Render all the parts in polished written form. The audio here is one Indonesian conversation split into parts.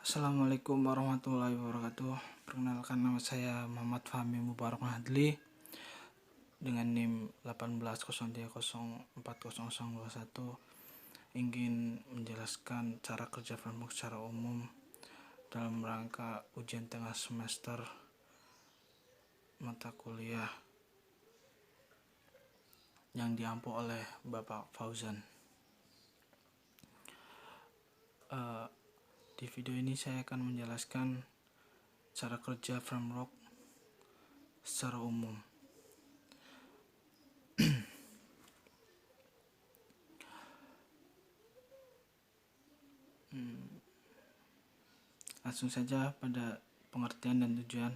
Assalamualaikum warahmatullahi wabarakatuh. Perkenalkan, nama saya Muhammad Fahmi Mubarak Mahadli dengan NIM 1803040021. Ingin menjelaskan cara kerja framework secara umum dalam rangka ujian tengah semester mata kuliah yang diampu oleh Bapak Fauzan. Di video ini saya akan menjelaskan cara kerja framework secara umum. Langsung saja pada pengertian dan tujuan.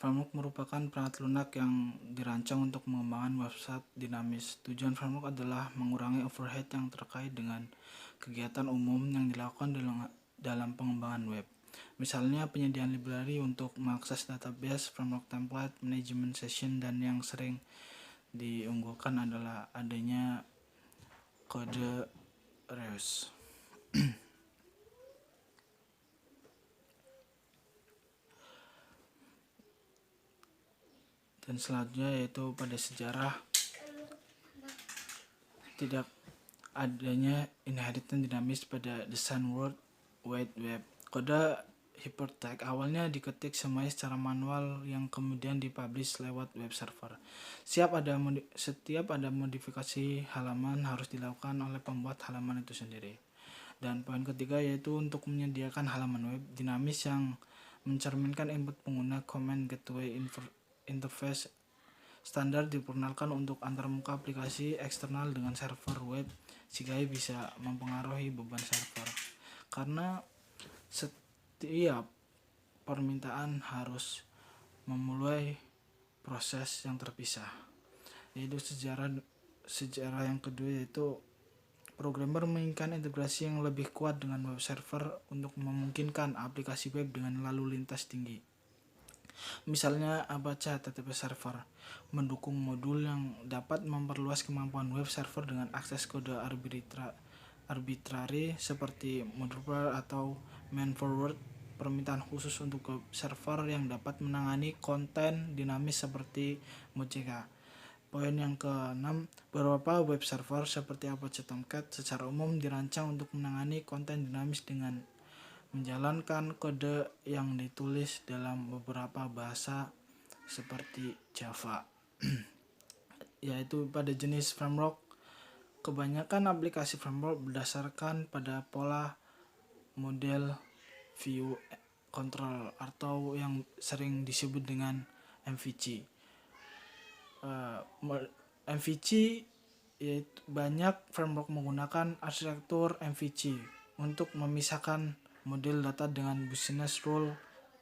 Framework merupakan perangkat lunak yang dirancang untuk mengembangkan website dinamis. Tujuan framework adalah mengurangi overhead yang terkait dengan kegiatan umum yang dilakukan dalam pengembangan web. Misalnya penyediaan library untuk mengakses database, framework template, management session, dan yang sering diunggulkan adalah adanya kode reuse. Dan selanjutnya yaitu pada sejarah tidak adanya inheritance dinamis pada desain World Wide Web. Kode hypertext awalnya diketik semuanya secara manual yang kemudian dipublish lewat web server. Setiap ada modifikasi halaman harus dilakukan oleh pembuat halaman itu sendiri. Dan poin ketiga yaitu untuk menyediakan halaman web dinamis yang mencerminkan input pengguna. Command Gateway Interface standar diperkenalkan untuk antarmuka aplikasi eksternal dengan server web sehingga bisa mempengaruhi beban server, karena setiap permintaan harus memulai proses yang terpisah. Yaitu sejarah yang kedua yaitu programmer menginginkan integrasi yang lebih kuat dengan web server untuk memungkinkan aplikasi web dengan lalu lintas tinggi. Misalnya Apache HTTP Server mendukung modul yang dapat memperluas kemampuan web server dengan akses kode arbitrary seperti module atau main forward, permintaan khusus untuk web server yang dapat menangani konten dinamis seperti Mojang. Poin yang ke-6, beberapa web server seperti Apache Tomcat secara umum dirancang untuk menangani konten dinamis dengan menjalankan kode yang ditulis dalam beberapa bahasa seperti Java. Yaitu pada jenis framework, kebanyakan aplikasi framework berdasarkan pada pola model view control atau yang sering disebut dengan MVC. MVC yaitu banyak framework menggunakan arsitektur MVC untuk memisahkan model data dengan business rule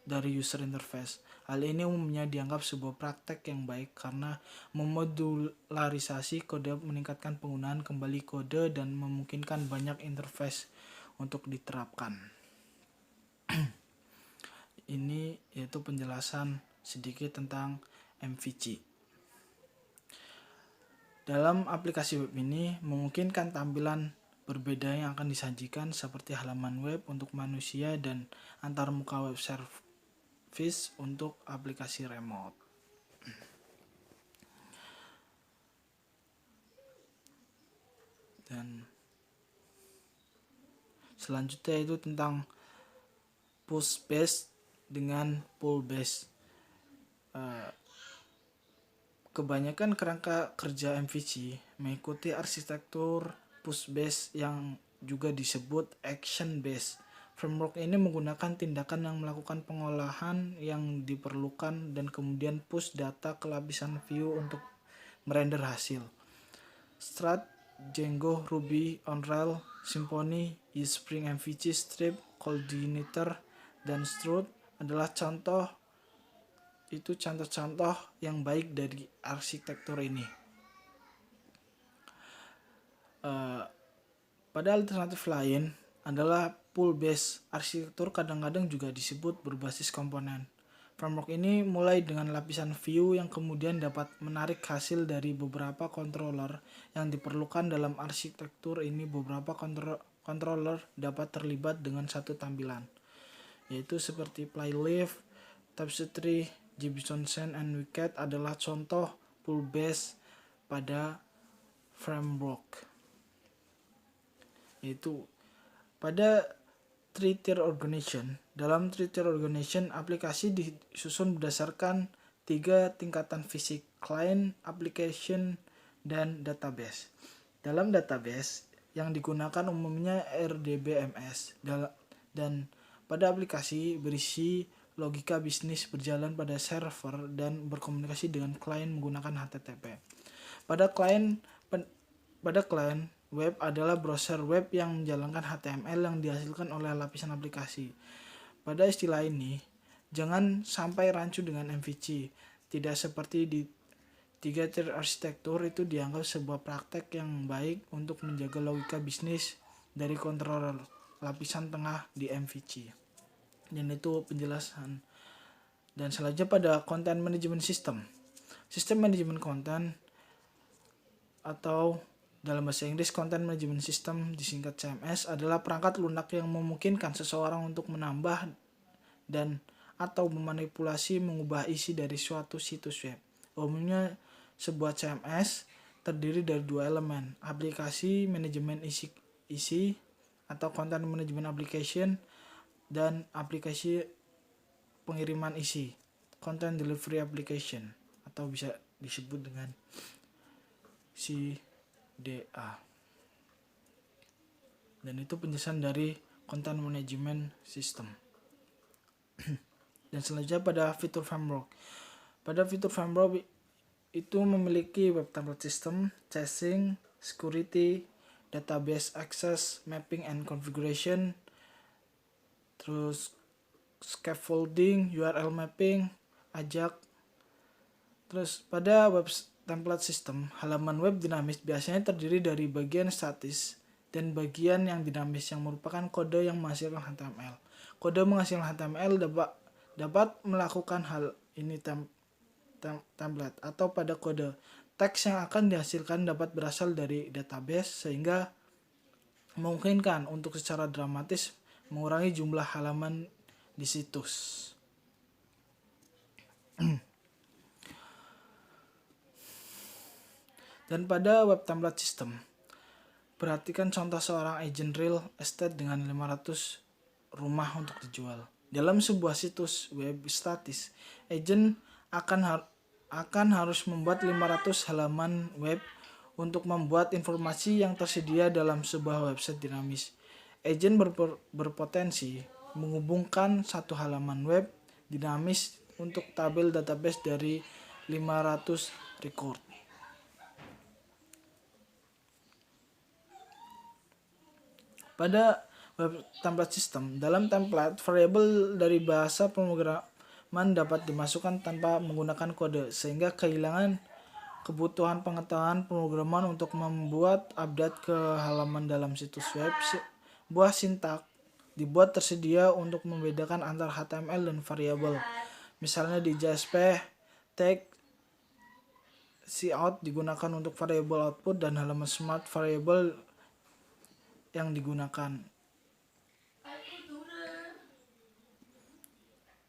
dari user interface. Hal ini umumnya dianggap sebuah praktek yang baik karena memodularisasi kode meningkatkan penggunaan kembali kode dan memungkinkan banyak interface untuk diterapkan. Ini yaitu penjelasan sedikit tentang MVC. Dalam aplikasi web ini memungkinkan tampilan berbeda yang akan disajikan seperti halaman web untuk manusia dan antarmuka web service untuk aplikasi remote. Dan selanjutnya itu tentang push based dengan pull based. Kebanyakan kerangka kerja MVC mengikuti arsitektur push based yang juga disebut action based. Framework ini menggunakan tindakan yang melakukan pengolahan yang diperlukan dan kemudian push data ke lapisan view untuk merender hasil. Struts, Django, Ruby on Rails, Symfony, Spring MVC, Strip, Coordinator, dan Struts adalah contoh-contoh yang baik dari arsitektur ini. Pada alternatif lain adalah pull based. Arsitektur kadang-kadang juga disebut berbasis komponen. Framework ini mulai dengan lapisan view yang kemudian dapat menarik hasil dari beberapa controller yang diperlukan dalam arsitektur ini. Beberapa controller dapat terlibat dengan satu tampilan. yaitu seperti Playlift, Tapestry, Gibson Sand, and Wicked adalah contoh pull-based pada framework. Yaitu pada three-tier organization. Dalam three-tier organization, aplikasi disusun berdasarkan 3 tingkatan fisik: client, application, dan database. Dalam database, yang digunakan umumnya RDBMS, dan pada aplikasi berisi logika bisnis berjalan pada server dan berkomunikasi dengan klien menggunakan HTTP. Pada klien web adalah browser web yang menjalankan HTML yang dihasilkan oleh lapisan aplikasi. Pada istilah ini, jangan sampai rancu dengan MVC. Tidak seperti di 3-tier arsitektur, itu dianggap sebuah praktek yang baik untuk menjaga logika bisnis dari controller lapisan tengah di MVC. Dan itu penjelasan. Dan selanjutnya pada content management system. Sistem manajemen konten atau dalam bahasa Inggris Content Management System disingkat CMS adalah perangkat lunak yang memungkinkan seseorang untuk menambah dan atau memanipulasi mengubah isi dari suatu situs web. Umumnya sebuah CMS terdiri dari 2 elemen: aplikasi manajemen isi atau Content Management Application dan aplikasi pengiriman isi, Content Delivery Application, atau bisa disebut dengan CDA. Dan itu penjelasan dari Content Management System. Dan selanjutnya pada fitur framework. Pada fitur framework itu memiliki web template system, chasing, security, database access, mapping and configuration, terus scaffolding, URL mapping, AJAX. Terus pada web template system, halaman web dinamis biasanya terdiri dari bagian statis dan bagian yang dinamis yang merupakan kode yang menghasilkan HTML. Kode menghasilkan HTML dapat melakukan hal ini template atau pada kode. Teks yang akan dihasilkan dapat berasal dari database sehingga memungkinkan untuk secara dramatis mengurangi jumlah halaman di situs. Dan pada web template system, perhatikan contoh seorang agent real estate dengan 500 rumah untuk dijual. Dalam sebuah situs web statis, agent akan harus membuat 500 halaman web untuk membuat informasi yang tersedia dalam sebuah website dinamis. Agent berpotensi menghubungkan satu halaman web dinamis untuk tabel database dari 500 record. Pada web template system, dalam template, variabel dari bahasa pemrograman dapat dimasukkan tanpa menggunakan kode, sehingga kehilangan kebutuhan pengetahuan pemrograman untuk membuat update ke halaman dalam situs web. Buah sintak dibuat tersedia untuk membedakan antara HTML dan variabel. Misalnya di JSP, tag cout digunakan untuk variabel output dan halaman smart variable yang digunakan.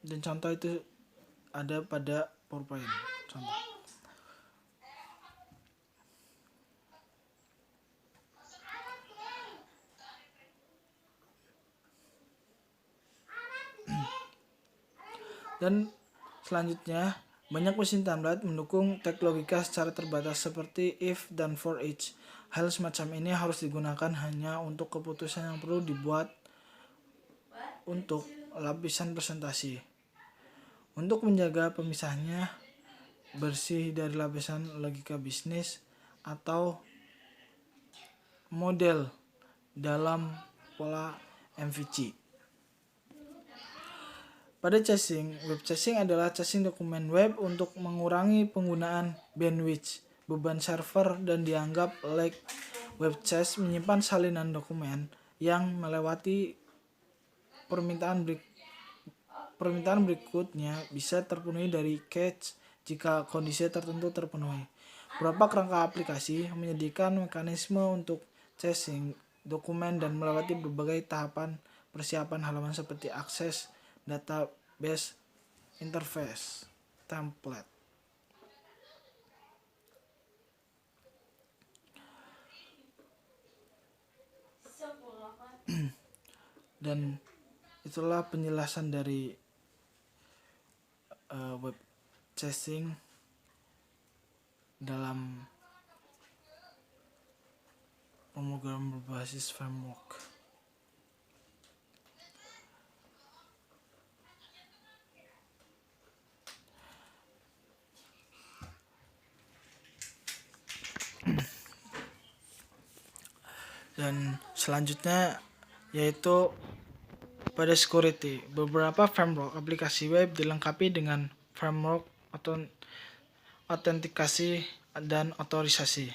Dan contoh itu ada pada PowerPoint. Contoh. Dan selanjutnya, banyak mesin template mendukung tag logika secara terbatas seperti if dan for each. Hal semacam ini harus digunakan hanya untuk keputusan yang perlu dibuat untuk lapisan presentasi. Untuk menjaga pemisahnya bersih dari lapisan logika bisnis atau model dalam pola MVC. Pada chasing, web chasing adalah chasing dokumen web untuk mengurangi penggunaan bandwidth, beban server, dan dianggap lag. Web cache menyimpan salinan dokumen yang melewati permintaan berikutnya bisa terpenuhi dari cache jika kondisi tertentu terpenuhi. Beberapa kerangka aplikasi menyediakan mekanisme untuk chasing dokumen dan melewati berbagai tahapan persiapan halaman seperti akses database interface template. Dan itulah penjelasan dari web chasing dalam pemrograman berbasis framework. Dan selanjutnya yaitu pada security. Beberapa framework aplikasi web dilengkapi dengan framework autentikasi dan otorisasi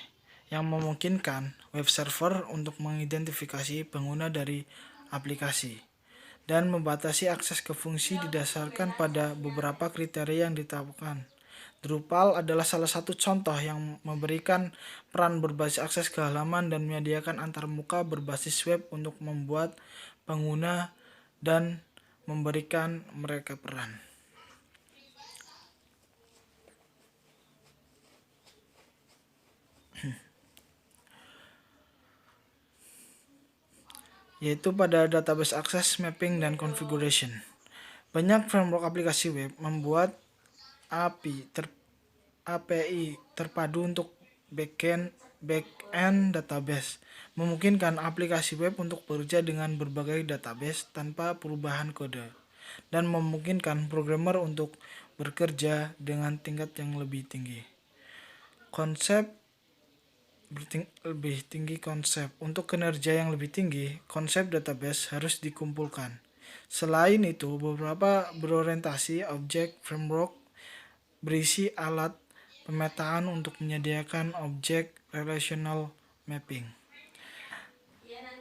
yang memungkinkan web server untuk mengidentifikasi pengguna dari aplikasi dan membatasi akses ke fungsi didasarkan pada beberapa kriteria yang ditetapkan. Drupal adalah salah satu contoh yang memberikan peran berbasis akses ke halaman dan menyediakan antarmuka berbasis web untuk membuat pengguna dan memberikan mereka peran. Yaitu pada database access, mapping, dan configuration. Banyak framework aplikasi web membuat API terpadu untuk backend database, memungkinkan aplikasi web untuk bekerja dengan berbagai database tanpa perubahan kode, dan memungkinkan programmer untuk bekerja dengan tingkat yang lebih tinggi. Untuk kinerja yang lebih tinggi, konsep database harus dikumpulkan. Selain itu, beberapa berorientasi objek framework berisi alat pemetaan untuk menyediakan objek relational mapping.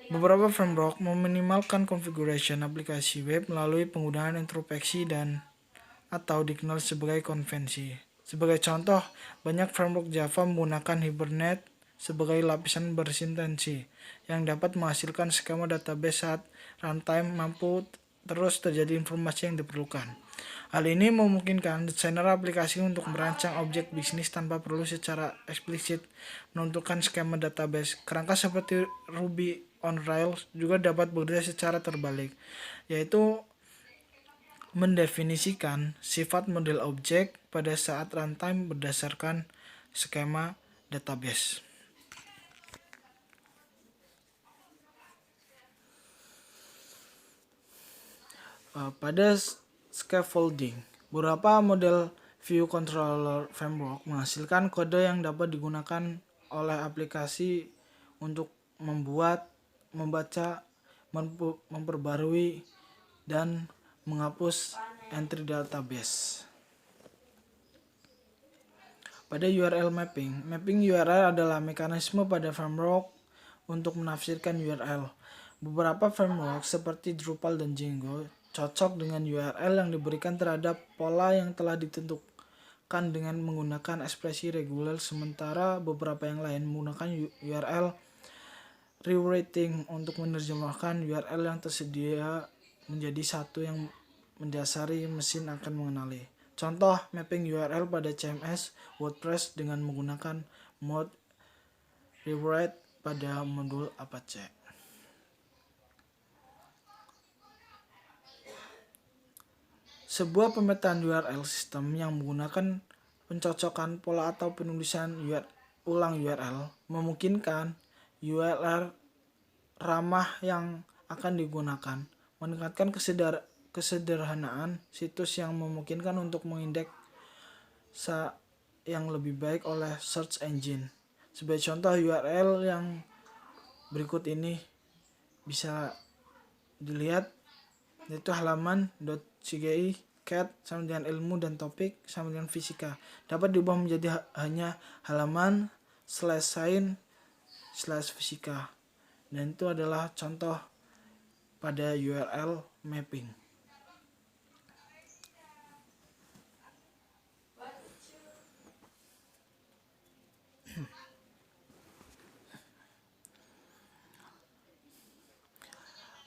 Beberapa framework meminimalkan configuration aplikasi web melalui penggunaan introspeksi dan atau dikenal sebagai konvensi. Sebagai contoh, banyak framework Java menggunakan Hibernate sebagai lapisan bersintensi yang dapat menghasilkan skema database saat runtime mampu terus terjadi informasi yang diperlukan. Hal ini memungkinkan desainer aplikasi untuk merancang objek bisnis tanpa perlu secara eksplisit menentukan skema database. Kerangka seperti Ruby on Rails juga dapat bekerja secara terbalik, yaitu mendefinisikan sifat model objek pada saat runtime berdasarkan skema database. Pada scaffolding, beberapa model view controller framework menghasilkan kode yang dapat digunakan oleh aplikasi untuk membaca, memperbarui, dan menghapus entry database. Pada URL mapping URL adalah mekanisme pada framework untuk menafsirkan URL. Beberapa framework seperti Drupal dan Django cocok dengan URL yang diberikan terhadap pola yang telah ditentukan dengan menggunakan ekspresi reguler, sementara beberapa yang lain menggunakan URL rewriting untuk menerjemahkan URL yang tersedia menjadi satu yang mendasari mesin akan mengenali. Contoh mapping URL pada CMS WordPress dengan menggunakan mode rewrite pada modul Apache. Sebuah pemetaan URL sistem yang menggunakan pencocokan pola atau penulisan ulang URL memungkinkan URL ramah yang akan digunakan, meningkatkan kesederhanaan situs yang memungkinkan untuk mengindeks yang lebih baik oleh search engine. Sebagai contoh, URL yang berikut ini bisa dilihat, yaitu halaman.cgi cat sama dengan ilmu dan topik sama dengan fisika dapat diubah menjadi hanya halaman /science/fisika, dan itu adalah contoh pada URL mapping.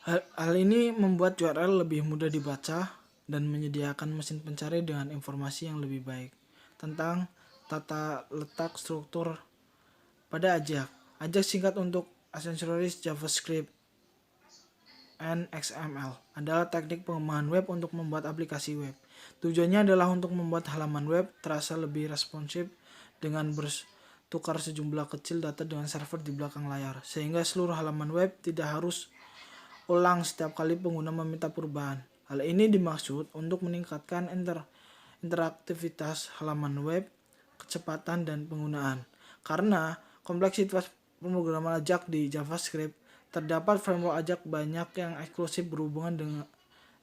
Hal ini membuat URL lebih mudah dibaca dan menyediakan mesin pencari dengan informasi yang lebih baik tentang tata letak struktur pada Ajax. Ajax singkat untuk Asynchronous JavaScript and XML adalah teknik pengembangan web untuk membuat aplikasi web. Tujuannya adalah untuk membuat halaman web terasa lebih responsif dengan bertukar sejumlah kecil data dengan server di belakang layar, sehingga seluruh halaman web tidak harus ulang setiap kali pengguna meminta perubahan. Hal ini dimaksud untuk meningkatkan interaktivitas halaman web, kecepatan, dan penggunaan. Karena kompleksitas pemrograman Ajax di JavaScript, terdapat framework Ajax banyak yang eksklusif berhubungan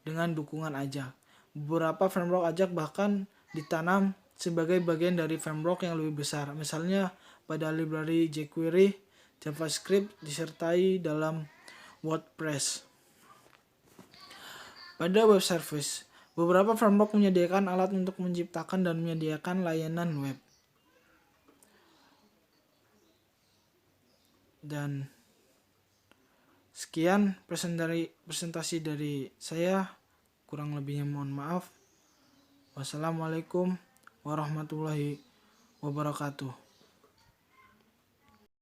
dengan dukungan Ajax. Beberapa framework Ajax bahkan ditanam sebagai bagian dari framework yang lebih besar. Misalnya pada library jQuery, JavaScript disertai dalam WordPress. Pada web service, beberapa framework menyediakan alat untuk menciptakan dan menyediakan layanan web. Dan sekian presentasi dari saya, kurang lebihnya mohon maaf. Wassalamualaikum warahmatullahi wabarakatuh.